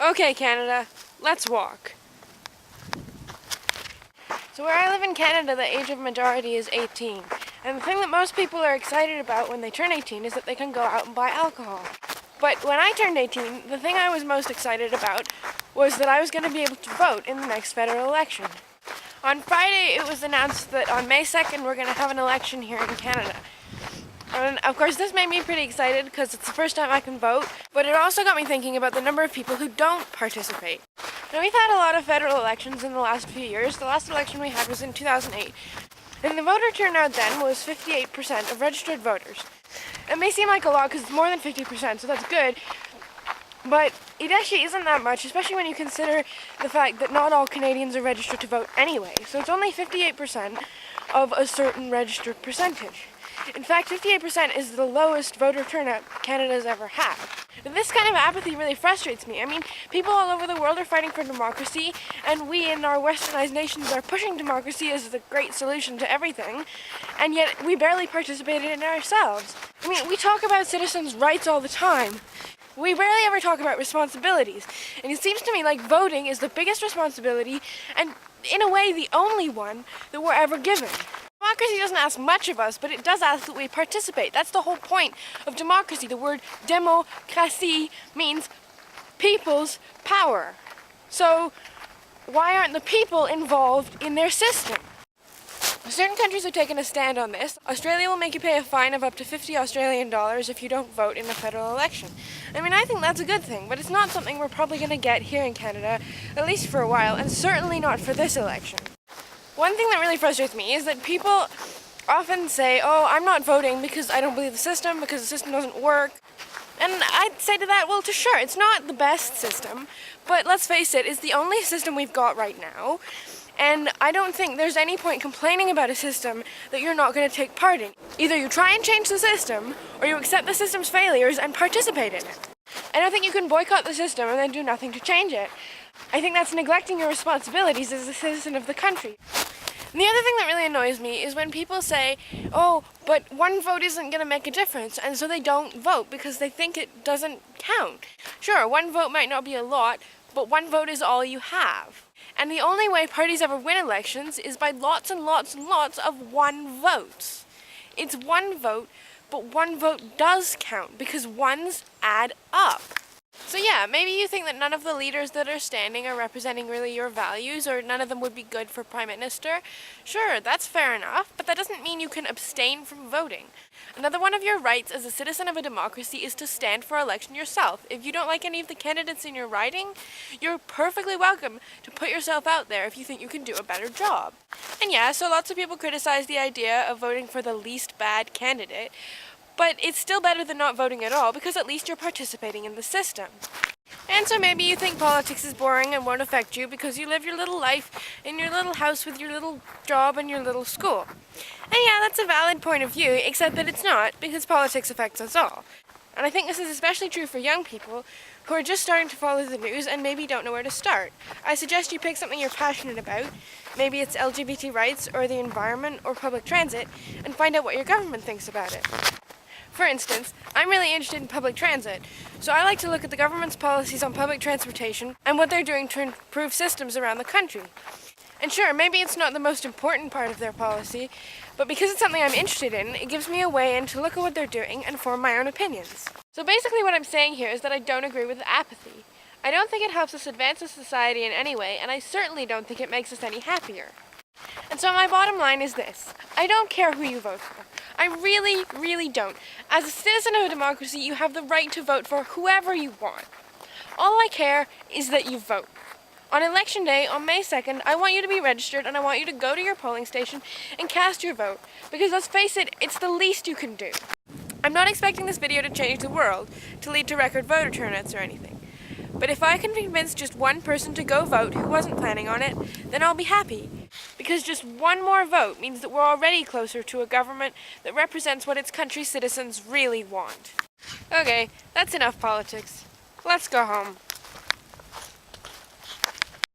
Okay, Canada, let's walk. So where I live in Canada, the age of majority is 18. And the thing that most people are excited about when they turn 18 is that they can go out and buy alcohol. But when I turned 18, the thing I was most excited about was that I was going to be able to vote in the next federal election. On Friday, it was announced that on May 2nd, we're going to have an election here in Canada. And of course, this made me pretty excited because it's the first time I can vote, but it also got me thinking about the number of people who don't participate. Now, we've had a lot of federal elections in the last few years. The last election we had was in 2008, and the voter turnout then was 58% of registered voters. It may seem like a lot because it's more than 50%, so that's good, but it actually isn't that much, especially when you consider the fact that not all Canadians are registered to vote anyway. So it's only 58% of a certain registered percentage. In fact, 58% is the lowest voter turnout Canada's ever had. This kind of apathy really frustrates me. I mean, people all over the world are fighting for democracy, and we in our westernized nations are pushing democracy as the great solution to everything, and yet we barely participate in it ourselves. I mean, we talk about citizens' rights all the time. We rarely ever talk about responsibilities, and it seems to me like voting is the biggest responsibility, and in a way the only one that we're ever given. Democracy doesn't ask much of us, but it does ask that we participate. That's the whole point of democracy. The word démocratie means people's power. So why aren't the people involved in their system? Certain countries have taken a stand on this. Australia will make you pay a fine of up to 50 Australian dollars if you don't vote in a federal election. I mean, I think that's a good thing, but it's not something we're probably going to get here in Canada, at least for a while, and certainly not for this election. One thing that really frustrates me is that people often say, oh, I'm not voting because I don't believe the system, because the system doesn't work. And I'd say to that, well, sure, it's not the best system, but let's face it, it's the only system we've got right now. And I don't think there's any point complaining about a system that you're not going to take part in. Either you try and change the system, or you accept the system's failures and participate in it. I don't think you can boycott the system and then do nothing to change it. I think that's neglecting your responsibilities as a citizen of the country. And the other thing that really annoys me is when people say, oh, but one vote isn't going to make a difference, and so they don't vote because they think it doesn't count. Sure, one vote might not be a lot, but one vote is all you have. And the only way parties ever win elections is by lots and lots and lots of one votes. It's one vote, but one vote does count because ones add up. So yeah, maybe you think that none of the leaders that are standing are representing really your values, or none of them would be good for Prime Minister. Sure, that's fair enough, but that doesn't mean you can abstain from voting. Another one of your rights as a citizen of a democracy is to stand for election yourself. If you don't like any of the candidates in your riding, you're perfectly welcome to put yourself out there if you think you can do a better job. And yeah, so lots of people criticize the idea of voting for the least bad candidate, but it's still better than not voting at all because at least you're participating in the system. And so maybe you think politics is boring and won't affect you because you live your little life in your little house with your little job and your little school. And yeah, that's a valid point of view, except that it's not, because politics affects us all. And I think this is especially true for young people who are just starting to follow the news and maybe don't know where to start. I suggest you pick something you're passionate about, maybe it's LGBT rights or the environment or public transit, and find out what your government thinks about it. For instance, I'm really interested in public transit, so I like to look at the government's policies on public transportation and what they're doing to improve systems around the country. And sure, maybe it's not the most important part of their policy, but because it's something I'm interested in, it gives me a way in to look at what they're doing and form my own opinions. So basically what I'm saying here is that I don't agree with apathy. I don't think it helps us advance as society in any way, and I certainly don't think it makes us any happier. And so my bottom line is this: I don't care who you vote for. I really, really don't. As a citizen of a democracy, you have the right to vote for whoever you want. All I care is that you vote. On election day, on May 2nd, I want you to be registered and I want you to go to your polling station and cast your vote. Because let's face it, it's the least you can do. I'm not expecting this video to change the world, to lead to record voter turnouts or anything. But if I can convince just one person to go vote who wasn't planning on it, then I'll be happy. Because just one more vote means that we're already closer to a government that represents what its country's citizens really want. Okay, that's enough politics. Let's go home.